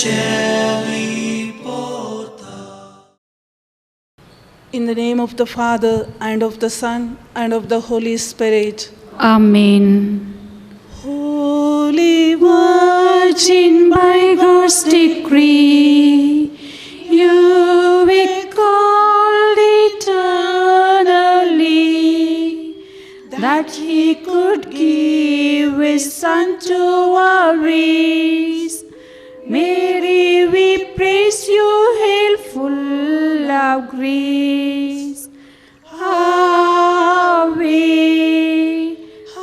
Shelley Porter. In the name of the Father, and of the Son, and of the Holy Spirit. Amen. Holy Virgin, by God's decree, you were called eternally, that He could give His Son to our race. Mary, we praise you, hail full of grace. Ave,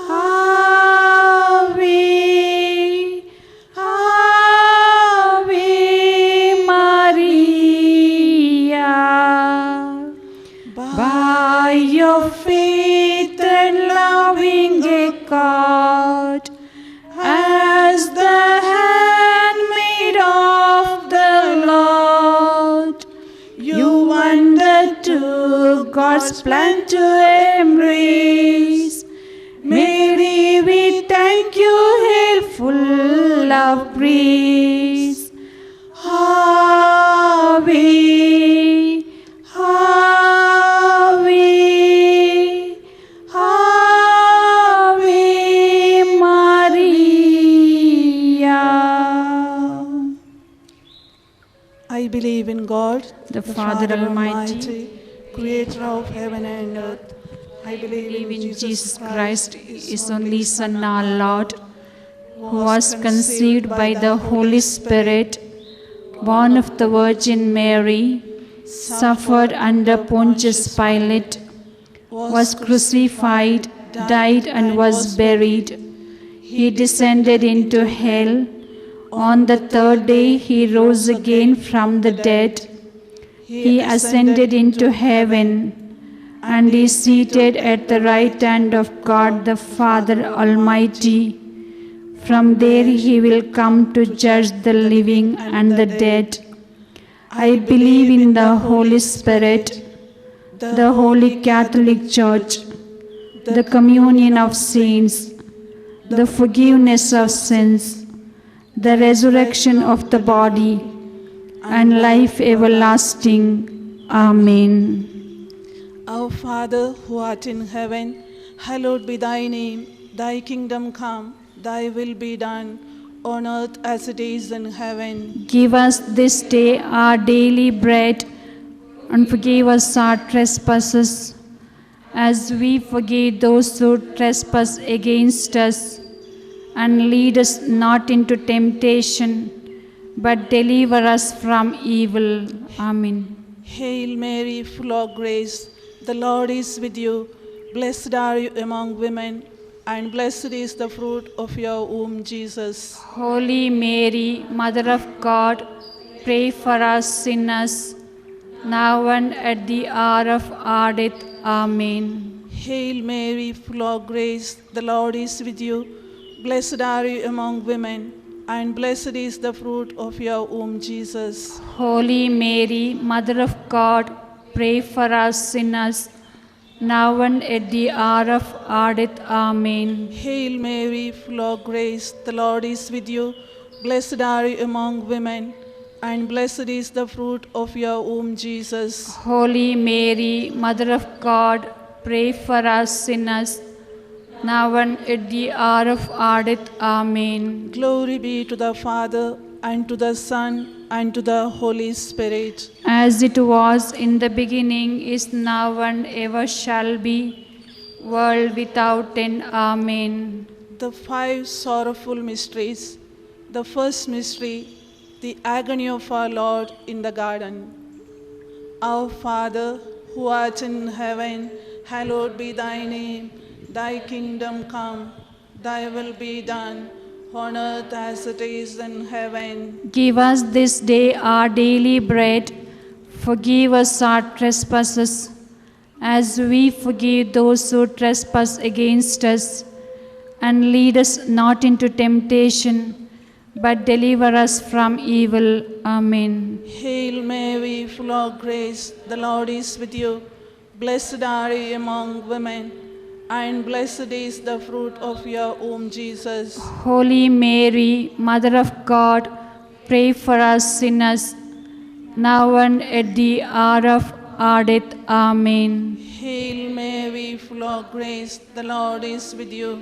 Ave, Ave Maria. By your faith and loving a God, as the handmaid of the Lord, you undertook God's plan to embrace. Mary, we thank you, hail full of grace. Ave, Ave, Ave Maria. I believe in God, The Father Almighty, creator of heaven and earth. I believe in Jesus Christ, His only Son, our Lord, who was conceived by the Holy Spirit, born of the Virgin Mary, suffered under Pontius Pilate, was crucified, died, and was buried. He descended into hell. On the third day He rose again from the dead. He ascended into heaven and is seated at the right hand of God the Father Almighty. From there He will come to judge the living and the dead. I believe in the Holy Spirit, the Holy Catholic Church, the communion of saints, the forgiveness of sins, the resurrection of the body, and life everlasting. Amen. Our Father, who art in heaven, hallowed be thy name. Thy kingdom come, thy will be done, on earth as it is in heaven. Give us this day our daily bread, and forgive us our trespasses, as we forgive those who trespass against us. And lead us not into temptation, but deliver us from evil. Amen. Hail Mary, full of grace, the Lord is with you. Blessed are you among women, and blessed is the fruit of your womb, Jesus. Holy Mary, Mother of God, pray for us sinners, now and at the hour of our death. Amen. Hail Mary, full of grace, the Lord is with you. Blessed are you among women, and blessed is the fruit of your womb, Jesus. Holy Mary, Mother of God, pray for us sinners, now and at the hour of our death. Amen. Hail Mary, full of grace, the Lord is with you. Blessed are you among women, and blessed is the fruit of your womb, Jesus. Holy Mary, Mother of God, pray for us sinners, now and at the hour of our death. Amen. Glory be to the Father, and to the Son, and to the Holy Spirit. As it was in the beginning, is now, and ever shall be, world without end. Amen. The five sorrowful mysteries. The first mystery, the agony of our Lord in the garden. Our Father, who art in heaven, hallowed be thy name. Thy kingdom come, thy will be done, on earth as it is in heaven. Give us this day our daily bread. Forgive us our trespasses, as we forgive those who trespass against us. And lead us not into temptation, but deliver us from evil. Amen. Hail Mary, full of grace, the Lord is with you. Blessed are you among women, and blessed is the fruit of your womb, Jesus. Holy Mary, Mother of God, pray for us sinners, now and at the hour of our death. Amen. Hail Mary, full of grace, the Lord is with you.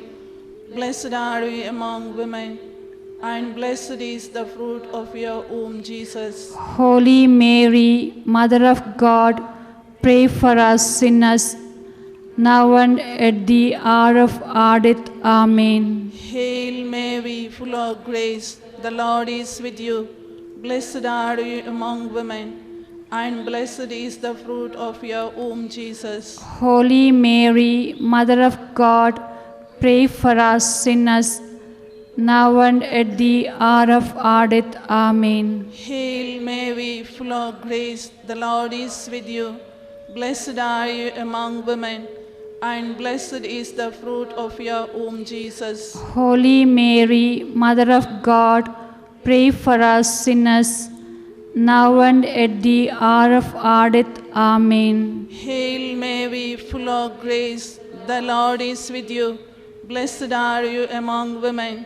Blessed are you among women, and blessed is the fruit of your womb, Jesus. Holy Mary, Mother of God, pray for us sinners, now and at the hour of our death. Amen. Hail Mary, full of grace, the Lord is with you. Blessed are you among women, and blessed is the fruit of your womb, Jesus. Holy Mary, Mother of God, pray for us sinners, now and at the hour of our death. Amen. Hail Mary, full of grace, the Lord is with you. Blessed are you among women, and blessed is the fruit of your womb, Jesus. Holy Mary, Mother of God, pray for us sinners, now and at the hour of our death. Amen. Hail Mary, full of grace, the Lord is with you. Blessed are you among women,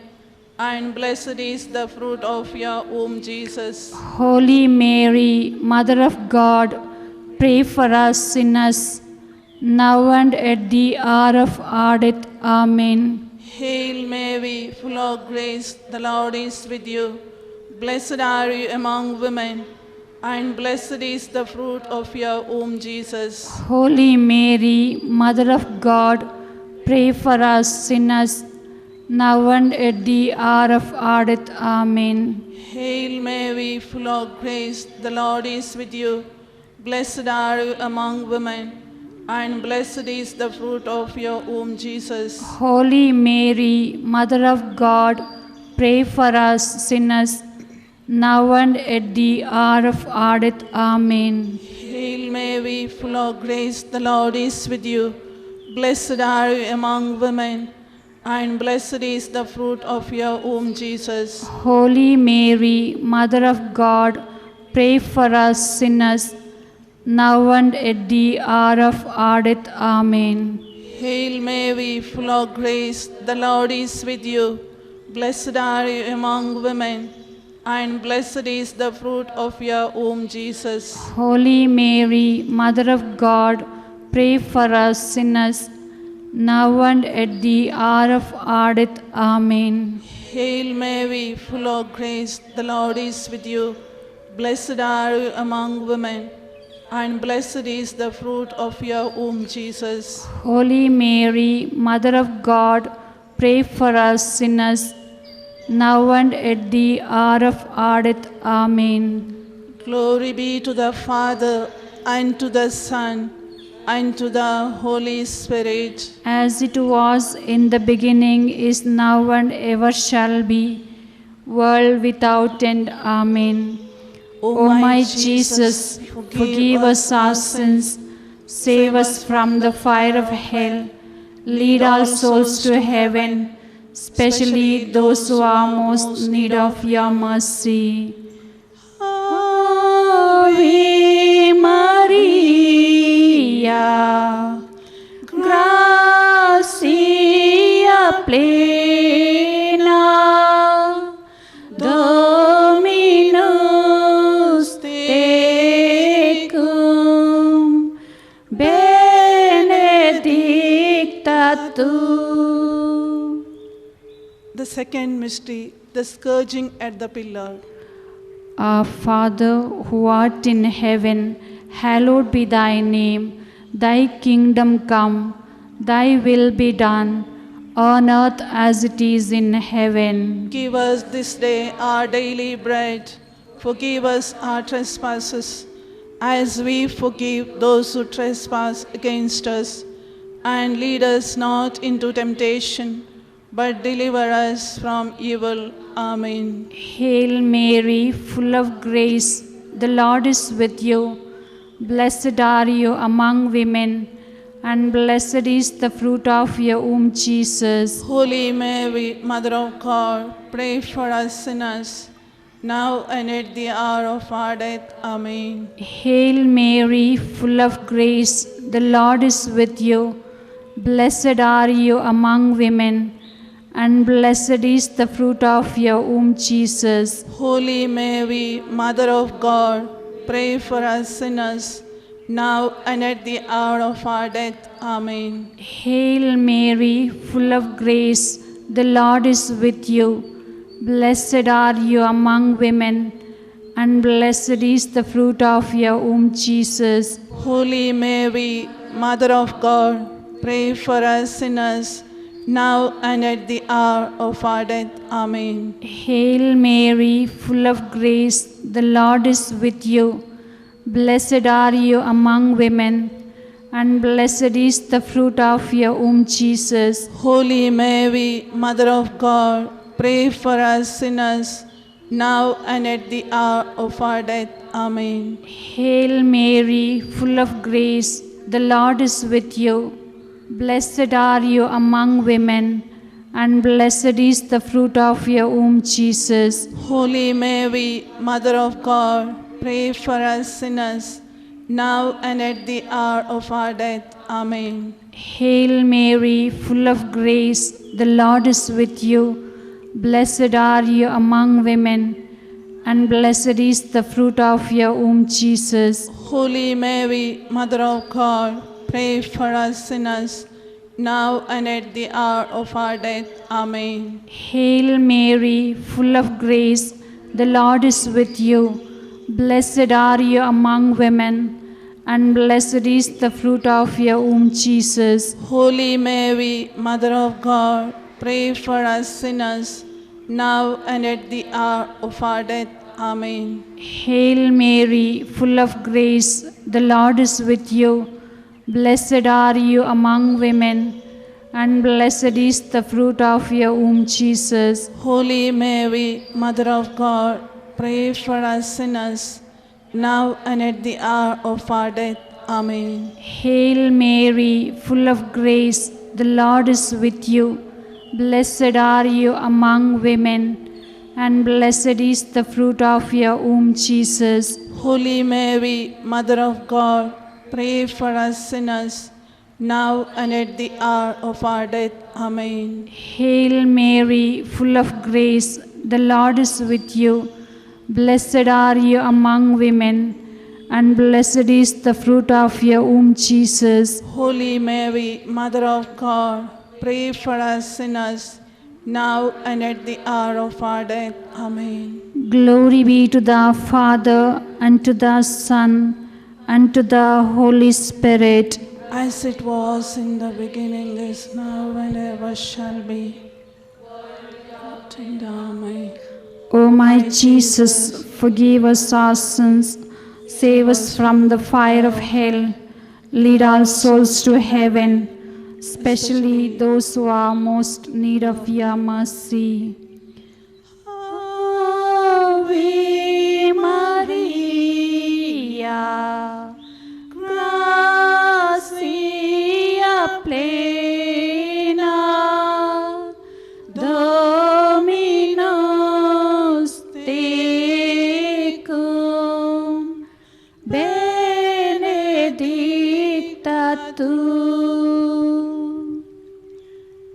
and blessed is the fruit of your womb, Jesus. Holy Mary, Mother of God, pray for us sinners, now and at the hour of our death. Amen. Hail Mary, full of grace, the Lord is with you. Blessed are you among women, and blessed is the fruit of your womb, Jesus. Holy Mary, Mother of God, pray for us sinners, now and at the hour of our death. Amen. Hail Mary, full of grace, the Lord is with you. Blessed are you among women, and blessed is the fruit of your womb, Jesus. Holy Mary, Mother of God, pray for us sinners, now and at the hour of our death. Amen. Hail Mary, full of grace, the Lord is with you. Blessed are you among women, and blessed is the fruit of your womb, Jesus. Holy Mary, Mother of God, pray for us sinners, now and at the hour of our death. Amen. Hail Mary, full of grace, the Lord is with you. Blessed are you among women, and blessed is the fruit of your womb, Jesus. Holy Mary, Mother of God, pray for us sinners, now and at the hour of our death. Amen. Hail Mary, full of grace, the Lord is with you. Blessed are you among women, and blessed is the fruit of your womb, Jesus. Holy Mary, Mother of God, pray for us sinners, now and at the hour of our death. Amen. Glory be to the Father, and to the Son, and to the Holy Spirit. As it was in the beginning, is now, and ever shall be, world without end. Amen. O my Jesus, forgive us our sins, save us from the fire of hell, lead all souls to heaven, especially those who are most in need of your mercy. Ave Maria, gracia plena, Dominus tecum, benedicta tu. The second mystery, the scourging at the pillar. Our Father, who art in heaven, hallowed be thy name. Thy kingdom come, thy will be done, on earth as it is in heaven. Give us this day our daily bread. Forgive us our trespasses, as we forgive those who trespass against us. And lead us not into temptation, but deliver us from evil. Amen. Hail Mary, full of grace, the Lord is with you. Blessed are you among women, and blessed is the fruit of your womb, Jesus. Holy Mary, Mother of God, pray for us sinners, now and at the hour of our death. Amen. Hail Mary, full of grace, the Lord is with you. Blessed are you among women, and blessed is the fruit of your womb, Jesus. Holy Mary, Mother of God, pray for us sinners, now and at the hour of our death. Amen. Hail Mary, full of grace, the Lord is with you. Blessed are you among women, and blessed is the fruit of your womb, Jesus. Holy Mary, Mother of God, pray for us sinners, now and at the hour of our death. Amen. Hail Mary, full of grace, the Lord is with you. Blessed are you among women, and blessed is the fruit of your womb, Jesus. Holy Mary, Mother of God, pray for us sinners, now and at the hour of our death. Amen. Hail Mary, full of grace, the Lord is with you. Blessed are you among women, and blessed is the fruit of your womb, Jesus. Holy Mary, Mother of God, pray for us sinners, now and at the hour of our death. Amen. Hail Mary, full of grace, the Lord is with you. Blessed are you among women, and blessed is the fruit of your womb, Jesus. Holy Mary, Mother of God, pray for us sinners, now and at the hour of our death. Amen. Hail Mary, full of grace, the Lord is with you. Blessed are you among women, and blessed is the fruit of your womb, Jesus. Holy Mary, Mother of God, pray for us sinners, now and at the hour of our death. Amen. Hail Mary, full of grace, the Lord is with you. Blessed are you among women, and blessed is the fruit of your womb, Jesus. Holy Mary, Mother of God, pray for us sinners, now and at the hour of our death. Amen. Hail Mary, full of grace, the Lord is with you. Blessed are you among women, and blessed is the fruit of your womb, Jesus. Holy Mary, Mother of God, pray for us sinners, now and at the hour of our death. Amen. Hail Mary, full of grace, the Lord is with you. Blessed are you among women, and blessed is the fruit of your womb, Jesus. Holy Mary, Mother of God, pray for us sinners, now and at the hour of our death. Amen. Glory be to the Father, and to the Son, and to the Holy Spirit. As it was in the beginning, is now, and ever shall be. Amen. O my Jesus, forgive us our sins, save us from the fire of hell, lead all souls to heaven, especially those who are most in need of your mercy. Ave Maria, gracia plena, Dominus tecum, benedicta tu.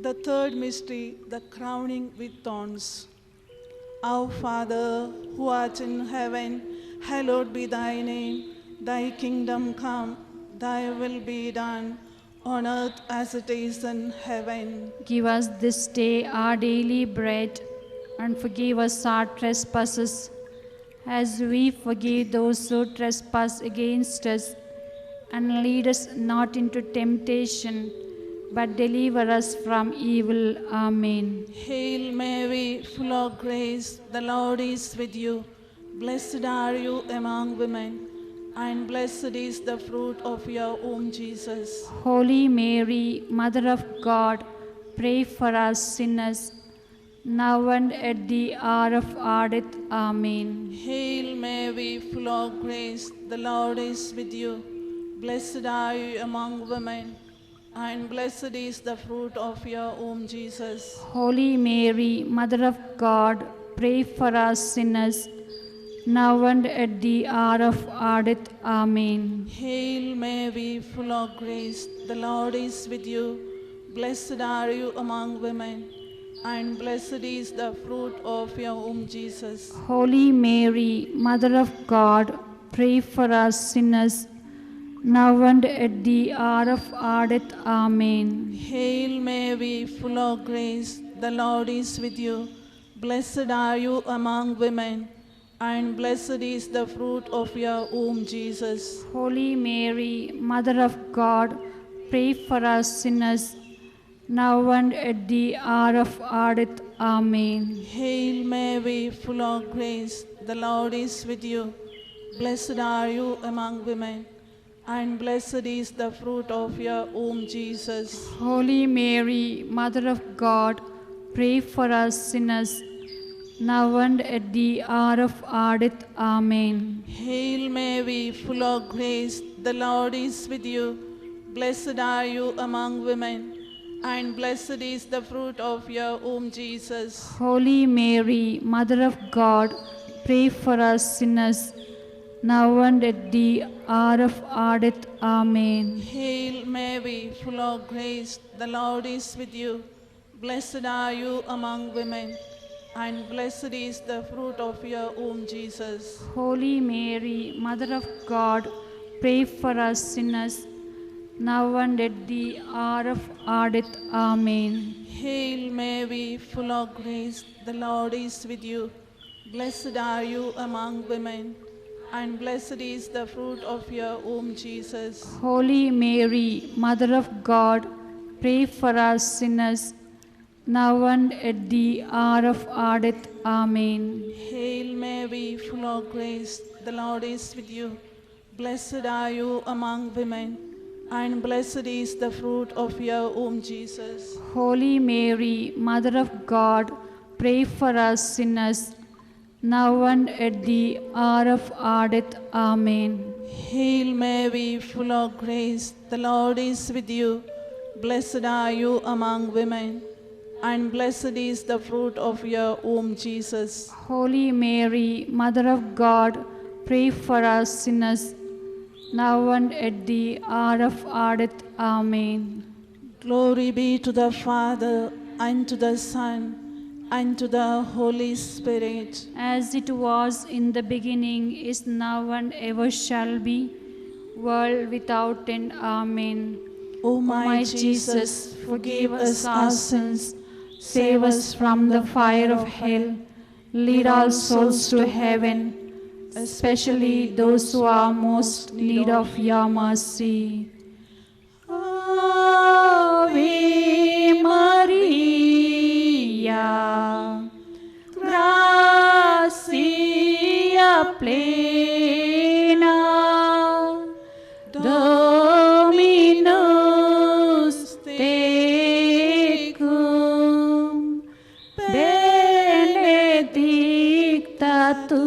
The third mystery, the crowning with thorns. Our Father, who art in heaven, hallowed be thy name. Thy kingdom come, thy will be done, on earth as it is in heaven. Give us this day our daily bread, and forgive us our trespasses, as we forgive those who trespass against us. And lead us not into temptation, but deliver us from evil. Amen. Hail Mary, full of grace, the Lord is with you. Blessed are you among women, and blessed is the fruit of your womb, Jesus. Holy Mary, Mother of God, pray for us sinners, now and at the hour of our death. Amen. Hail Mary, full of grace, the Lord is with you. Blessed are you among women, and blessed is the fruit of your womb, Jesus. Holy Mary, Mother of God, pray for us sinners, now and at the hour of our death. Amen. Hail Mary, full of grace, the Lord is with you. Blessed are you among women, and blessed is the fruit of your womb, Jesus. Holy Mary, Mother of God, pray for us sinners, now and at the hour of our death. Amen. Hail Mary, full of grace, the Lord is with you. Blessed are you among women, and blessed is the fruit of your womb, Jesus. Holy Mary, Mother of God, pray for us sinners, now and at the hour of our death. Amen. Hail Mary, full of grace, the Lord is with you. Blessed are you among women, and blessed is the fruit of your womb, Jesus. Holy Mary, Mother of God, pray for us sinners, now and at the hour of our death. Amen. Hail Mary, full of grace, the Lord is with you. Blessed are you among women, and blessed is the fruit of your womb, Jesus. Holy Mary, Mother of God, pray for us sinners, now and at the hour of our death. Amen. Hail Mary, full of grace, the Lord is with you. Blessed are you among women, and blessed is the fruit of your womb, Jesus. Holy Mary, Mother of God, pray for us sinners, now and at the hour of our death. Amen. Hail Mary, full of grace, the Lord is with you. Blessed are you among women, and blessed is the fruit of your womb, Jesus. Holy Mary, Mother of God, pray for us sinners, now and at the hour of our death. Amen. Hail Mary, full of grace, the Lord is with you. Blessed are you among women, and blessed is the fruit of your womb, Jesus. Holy Mary, Mother of God, pray for us sinners, now and at the hour of our death. Amen. Hail Mary, full of grace, the Lord is with you. Blessed are you among women, and blessed is the fruit of your womb, Jesus. Holy Mary, Mother of God, pray for us sinners, now and at the hour of our death. Amen. Glory be to the Father, and to the Son, and to the Holy Spirit. As it was in the beginning, is now, and ever shall be, world without end. Amen. O My Jesus, forgive us our sins, save us from the fire of hell, lead all souls to heaven, especially those who are most in need of your mercy. Ave Maria, gracia plena, Dominus tecum, benedicta tu.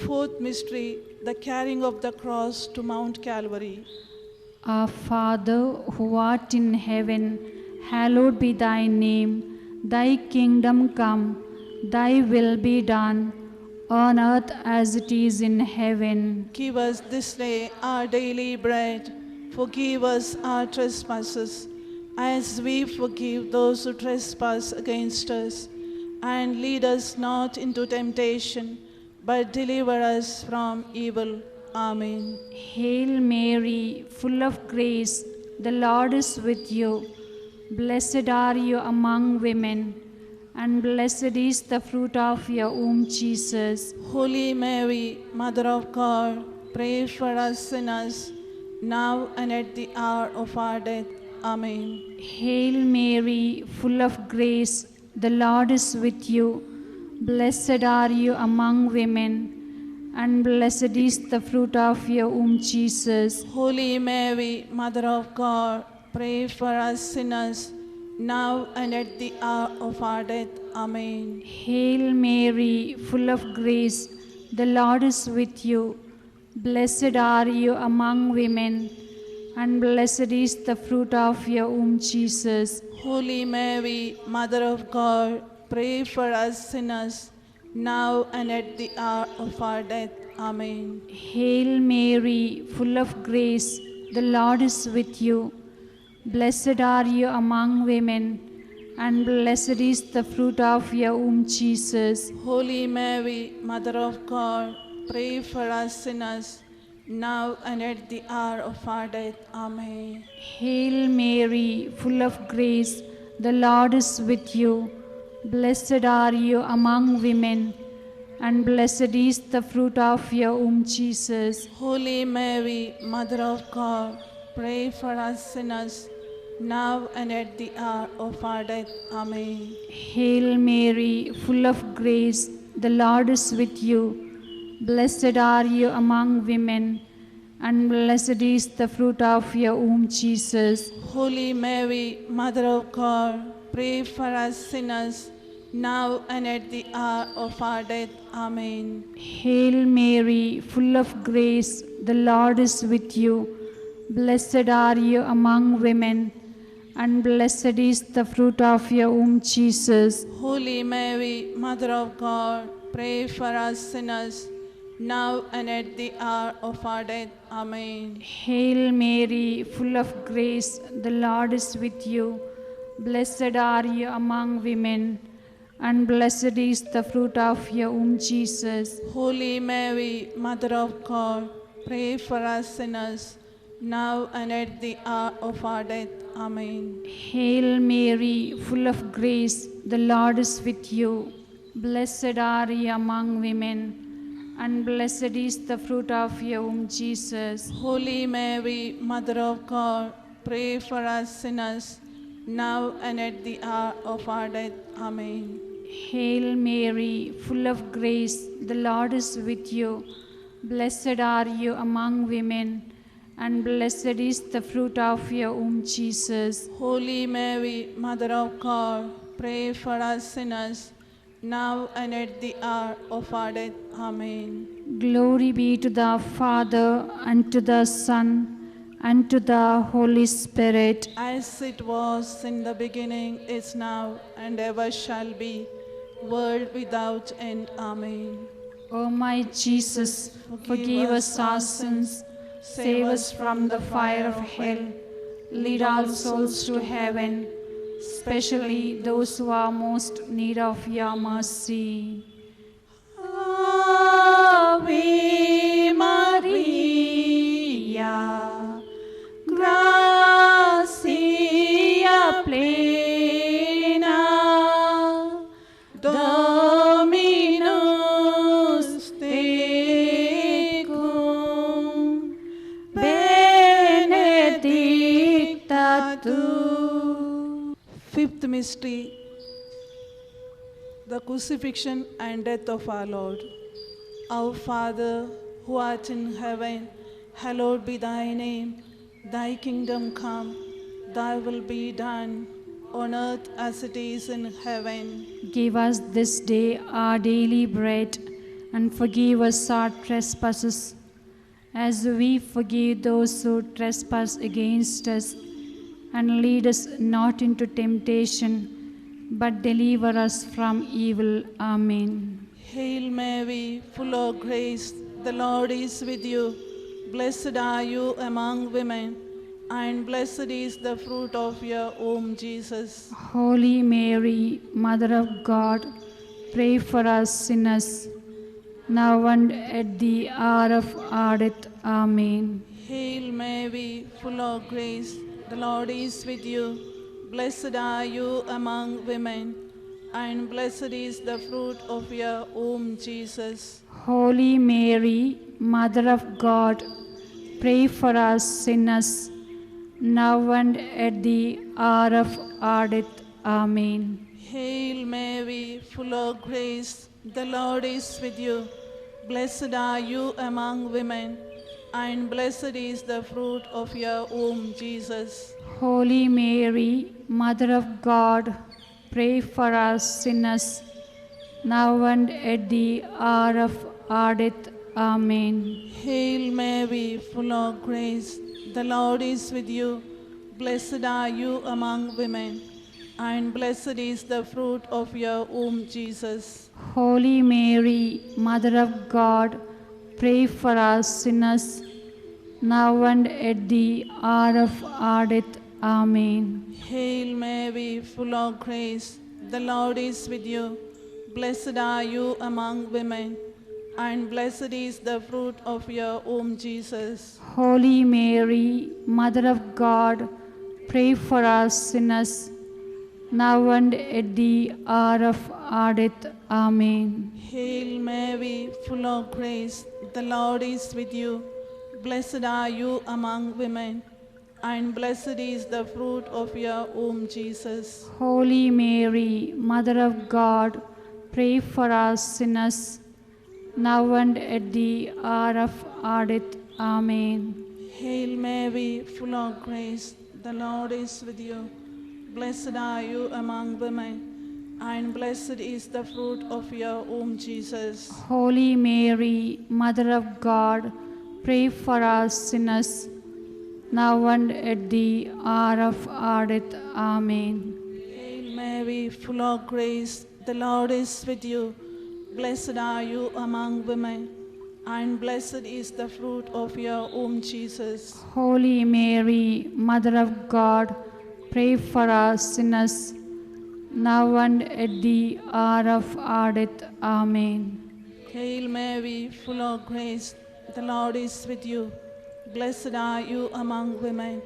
Fourth mystery, the carrying of the cross to Mount Calvary. Our Father, who art in heaven, hallowed be thy name. Thy kingdom come, thy will be done, on earth as it is in heaven. Give us this day our daily bread. Forgive us our trespasses, as we forgive those who trespass against us. And lead us not into temptation, but deliver us from evil. Amen. Hail Mary, full of grace, the Lord is with you. Blessed are you among women, and blessed is the fruit of your womb, Jesus. Holy Mary, Mother of God, pray for us sinners, now and at the hour of our death. Amen. Hail Mary, full of grace, the Lord is with you. Blessed are you among women, and blessed is the fruit of your womb, Jesus. Holy Mary, Mother of God, pray for us sinners, now and at the hour of our death. Amen. Hail Mary, full of grace, the Lord is with you. Blessed are you among women, and blessed is the fruit of your womb, Jesus. Holy Mary, Mother of God, pray for us sinners, now and at the hour of our death. Amen. Hail Mary, full of grace, the Lord is with you. Blessed are you among women, and blessed is the fruit of your womb, Jesus. Holy Mary, Mother of God, pray for us sinners, now and at the hour of our death. Amen. Hail Mary, full of grace, the Lord is with you. Blessed are you among women, and blessed is the fruit of your womb, Jesus. Holy Mary, Mother of God, pray for us sinners, now and at the hour of our death. Amen. Hail Mary, full of grace, the Lord is with you. Blessed are you among women, and blessed is the fruit of your womb, Jesus. Holy Mary, Mother of God, pray for us sinners, now and at the hour of our death. Amen. Hail Mary, full of grace, the Lord is with you. Blessed are you among women, and blessed is the fruit of your womb, Jesus. Holy Mary, Mother of God, pray for us sinners, now and at the hour of our death. Amen. Hail Mary, full of grace, the Lord is with you. Blessed are you among women, and blessed is the fruit of your womb, Jesus. Holy Mary, Mother of God, pray for us sinners, now and at the hour of our death. Amen. Hail Mary, full of grace, the Lord is with you. Blessed are you among women, and blessed is the fruit of your womb, Jesus. Holy Mary, Mother of God, pray for us sinners, now and at the hour of our death. Amen. Hail Mary, full of grace, the Lord is with you. Blessed are you among women, and blessed is the fruit of your womb, Jesus. Holy Mary, Mother of God, pray for us sinners, now and at the hour of our death. Amen. Glory be to the Father, and to the Son, and to the Holy Spirit. As it was in the beginning, is now, and ever shall be, world without end. Amen. O my Jesus, forgive us our sins, save us from the fire of hell, lead all souls to heaven, especially those who are most in need of your mercy. Ave Maria, gracia plena, Dominus tecum, benedicta tu. Fifth mystery, the crucifixion and death of our Lord. Our Father, who art in heaven, hallowed be thy name. Thy kingdom come, thy will be done, on earth as it is in heaven. Give us this day our daily bread, and forgive us our trespasses, as we forgive those who trespass against us. And lead us not into temptation, but deliver us from evil. Amen. Hail Mary, full of grace, the Lord is with you. Blessed are you among women, and blessed is the fruit of your womb, Jesus. Holy Mary, Mother of God, pray for us sinners, now and at the hour of our death. Amen. Hail Mary, full of grace, the Lord is with you. Blessed are you among women, and blessed is the fruit of your womb, Jesus. Holy Mary, Mother of God, pray for us sinners, now and at the hour of our death. Amen. Hail Mary, full of grace, the Lord is with you. Blessed are you among women, and blessed is the fruit of your womb, Jesus. Holy Mary, Mother of God, pray for us sinners, now and at the hour of our death. Amen. Hail Mary, full of grace, the Lord is with you. Blessed are you among women, and blessed is the fruit of your womb, Jesus. Holy Mary, Mother of God, pray for us sinners, now and at the hour of our death. Amen. Hail Mary, full of grace, the Lord is with you. Blessed are you among women, and blessed is the fruit of your womb, Jesus. Holy Mary, Mother of God, pray for us sinners, now and at the hour of our death. Amen. Hail Mary, full of grace, the Lord is with you. Blessed are you among women, and blessed is the fruit of your womb, Jesus. Holy Mary, Mother of God, pray for us sinners, now and at the hour of our death. Amen. Hail Mary, full of grace, the Lord is with you. Blessed are you among women, and blessed is the fruit of your womb, Jesus. Holy Mary, Mother of God, pray for us sinners, now and at the hour of our death. Amen. Hail Mary, full of grace, the Lord is with you. Blessed are you among women, and blessed is the fruit of your womb, Jesus. Holy Mary, Mother of God, pray for us sinners, now and at the hour of our death. Amen. Hail Mary, full of grace, the Lord is with you. Blessed are you among women,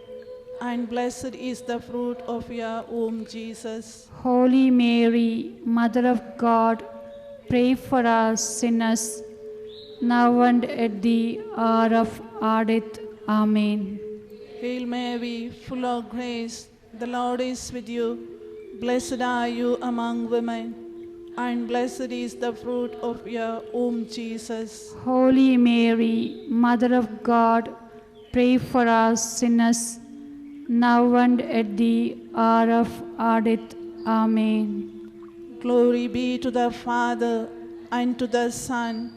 and blessed is the fruit of your womb, Jesus. Holy Mary, Mother of God, pray for us sinners, now and at the hour of our death. Amen. Hail Mary, full of grace, the Lord is with you. Blessed are you among women, and blessed is the fruit of your womb, Jesus. Holy Mary, Mother of God, pray for us sinners, now and at the hour of our death. Amen. Glory be to the Father, and to the Son,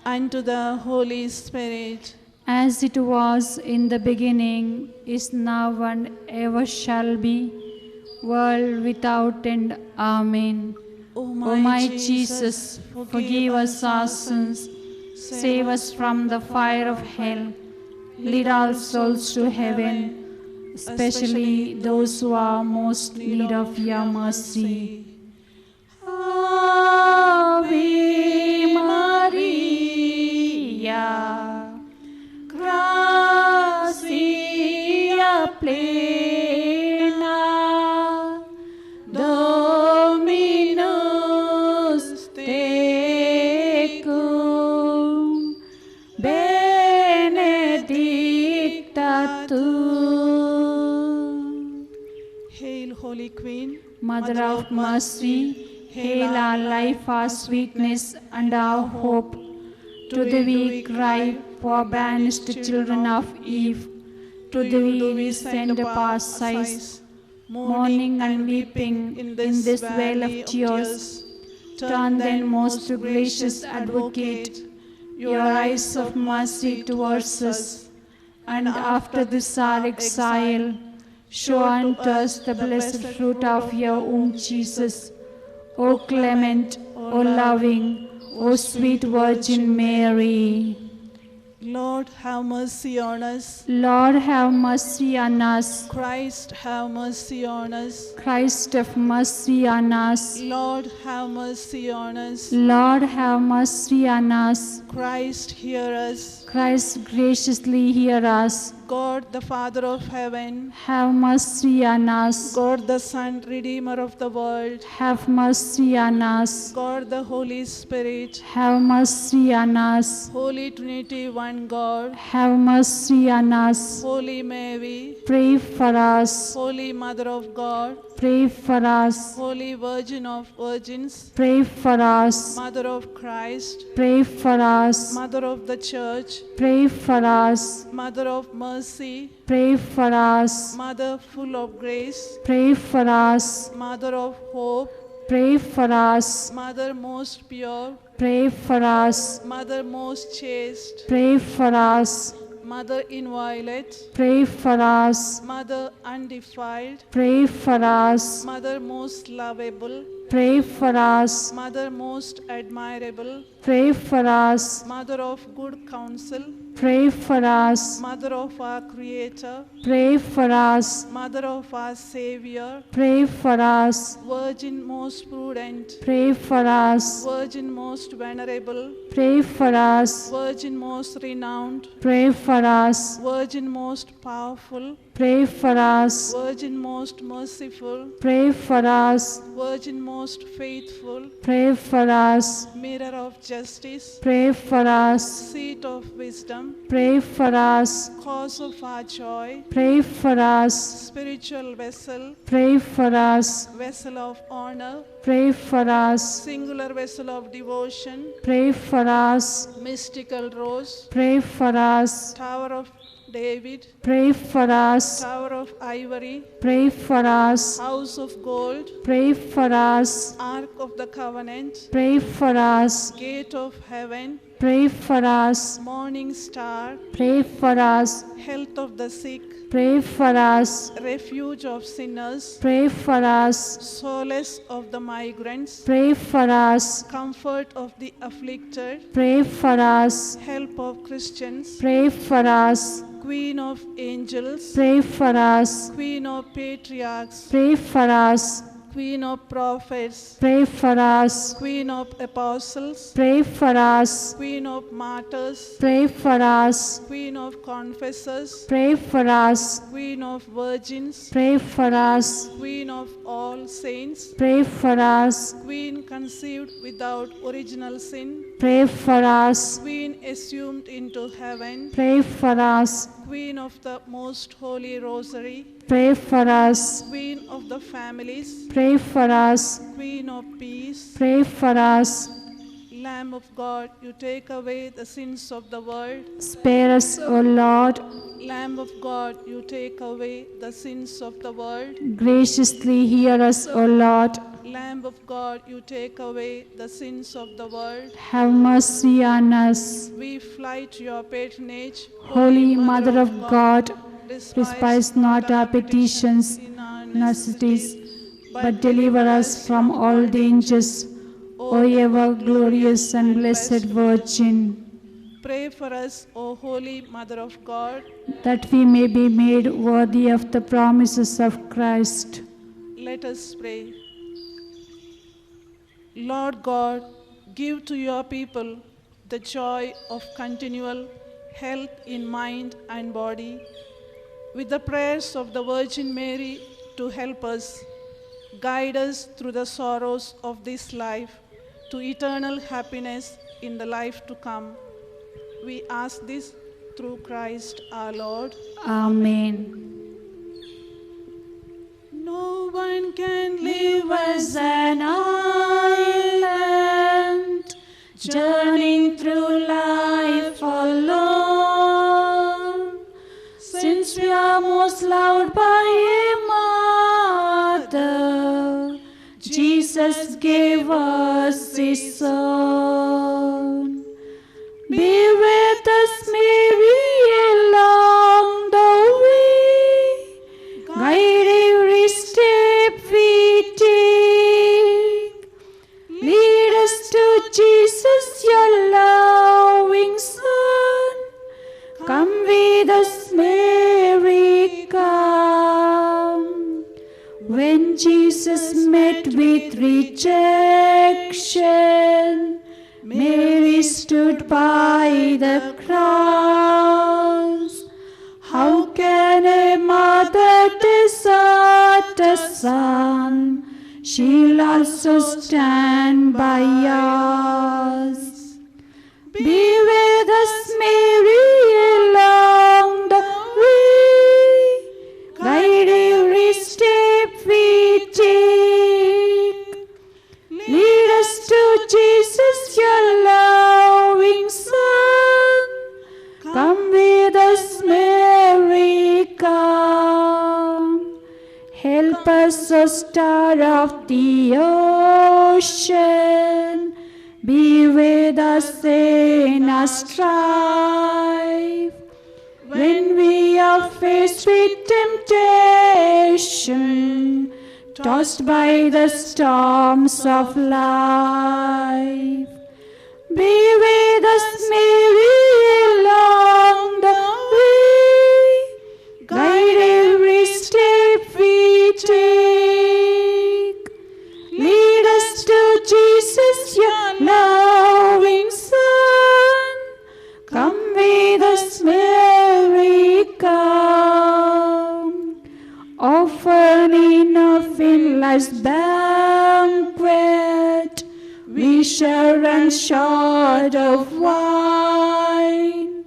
and to the Holy Spirit. As it was in the beginning, is now, and ever shall be, world without end. Amen. O O my Jesus, forgive us our sins, save us from the fire of hell, lead all souls to heaven, especially those who are most in need of your mercy. Ave Maria, gracia plena, Dominus tecum, benedicta tu. Hail, Holy Queen, Mother of mercy, hail our life, our sweetness, and our hope. To thee we cry, poor banished children of Eve. To thee we send up our sighs, mourning and weeping in this vale of tears. Turn then, most gracious Advocate, your eyes of mercy towards us, and after this our exile, show unto us the blessed fruit of your womb, Jesus. O clement, O loving, O sweet Virgin Mary. Lord, have mercy on us. Lord, have mercy on us. Christ, have mercy on us. Christ, have mercy on us. Lord, have mercy on us. Lord, have mercy on us. Christ, hear us. Christ, graciously hear us. God, the Father of heaven, Have mercy on us. God, the Son, Redeemer of the world, Have mercy on us. God, the Holy Spirit, Have mercy on us. Holy Trinity, one God, Have mercy on us. Holy Mary, Pray for us. Holy Mother of God, Pray for us. Holy Virgin of Virgins, Pray for us. Mother of Christ, Pray for us. Mother of the Church, Pray for us. Mother of mercy, Pray for us. Mother full of grace, Pray for us. Mother of hope, Pray for us. Mother most pure, Pray for us. Mother most chaste, Pray for us. Mother inviolate, Pray for us. Mother undefiled, Pray for us. Mother most lovable, Pray for us. Mother most admirable, Pray for us. Mother of good counsel, Pray for us. Mother of our Creator, Pray for us. Mother of our Savior, Pray for us. Virgin most prudent, Pray for us. Virgin most venerable, Pray for us. Virgin most renowned, Pray for us. Virgin most powerful, Pray for us. Virgin most merciful, Pray for us. Virgin most faithful, Pray for us. Mirror of justice, Pray for us. Seat of wisdom, Pray for us. Cause of our joy, Pray for us. Spiritual vessel, Pray for us. Vessel of honor, Pray for us. Singular vessel of devotion, Pray for us. Mystical rose, Pray for us. Tower of David, Pray for us. Tower of ivory, Pray for us. House of gold, Pray for us. Ark of the covenant, Pray for us. Gate of heaven, Pray for us. Morning star, Pray for us. Health of the sick, Pray for us. Refuge of sinners, Pray for us. Solace of the migrants, Pray for us. Comfort of the afflicted, Pray for us. Help of Christians, Pray for us. Queen of angels, Pray for us. Queen of patriarchs, Pray for us. Queen of prophets, Pray for us. Queen of apostles, Pray for us. Queen of martyrs, Pray for us. Queen of confessors, Pray for us. Queen of virgins, Pray for us. Queen of all saints, Pray for us. Queen conceived without original sin, Pray for us. Queen assumed into heaven, Pray for us. Queen of the most holy rosary, Pray for us. Queen of the families, Pray for us. Queen of peace, Pray for us. Lamb of God, you take away the sins of the world. Spare us, O Lord. Lamb of God, you take away the sins of the world. Graciously hear us, O Lord. Lamb of God, you take away the sins of the world. Have mercy on us. We fly to your patronage, Holy Mother of God, despise not our petitions in our necessities, but deliver us from all dangers, O ever glorious and blessed Virgin, Pray for us, O Holy Mother of God. that we may be made worthy of the promises of Christ. Let us pray. Lord God, give to your people the joy of continual health in mind and body, with the prayers of the Virgin Mary to help us, guide us through the sorrows of this life to eternal happiness in the life to come. We ask this through Christ our Lord. Amen. No one can live as an island, journeying through life alone, since we are most loved by a mother, Jesus gave us his son. Be with us, Mary, along the way, guide every step we take. Lead us to Jesus, your loving Son. Come with us, Mary, come. When Jesus met with rejection, Mary stood by the cross. How can a mother desert a son? She'll also stand by us. Be with us, Mary, along the way. Guide every step we take. Lead us to Jesus, your loving Son. Come with us, Mary, come. Help us, O star of the ocean. Be with us in our strife. When we are faced with temptation, tossed by the storms of life. Be with us, Mary, along Come with us, Mary, come. Often enough in life's banquet, we shall run short of wine.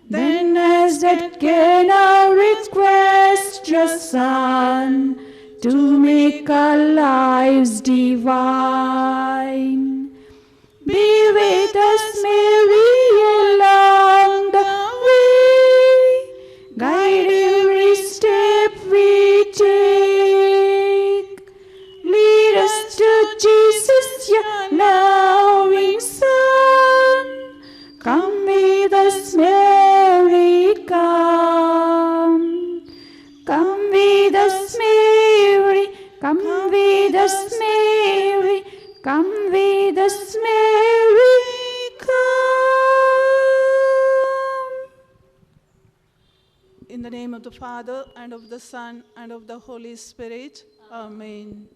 Then as that Cana request your Son to make our lives divine. Be with us, Mary, along the way. Guide every step we take. Lead us to Jesus, your loving Son. Come with us, Mary, come. Come with us, Mary. Come with us, Mary. Come with us, Mary, come. In the name of the Father, and of the Son, and of the Holy Spirit. Amen.